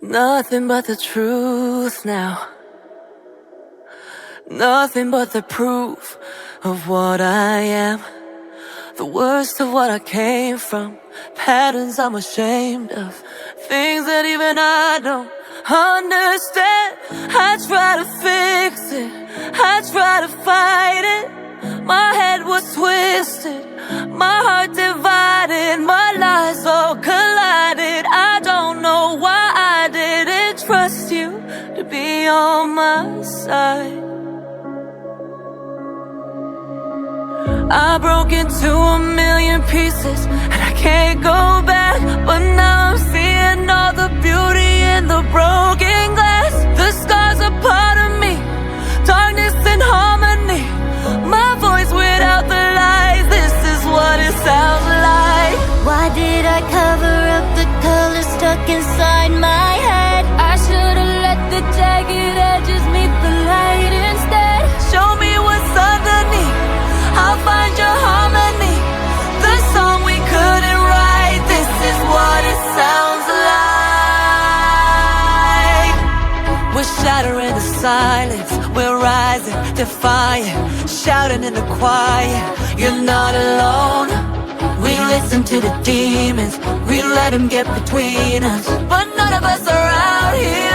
Nothing but the truth now. Nothing but the proof of what I am. The worst of what I came from. Patterns I'm ashamed of. Things that even I don't understand. I try to fix it, I try to fight it. My head was twisted, my heart divided, my lies all collided. I don't know why I didn't trust you to be on my side. I broke into a million pieces and I can't go back. But now I'm seeing all the beauty in the broken glass. The scars are part of me, darkness and harmony. My voice without the lies, this is what it sounds like. Why did I cover up the color stuck inside my head? I should've let the jagged edges meet the light instead. Show me what's underneath, I'll find your harmony. The song we couldn't write, this is what it sounds like. We're shattering the silence, we're rising, defiant, shouting in the quiet. You're not alone. We listen to the demons, we let them get between us. But none of us are out here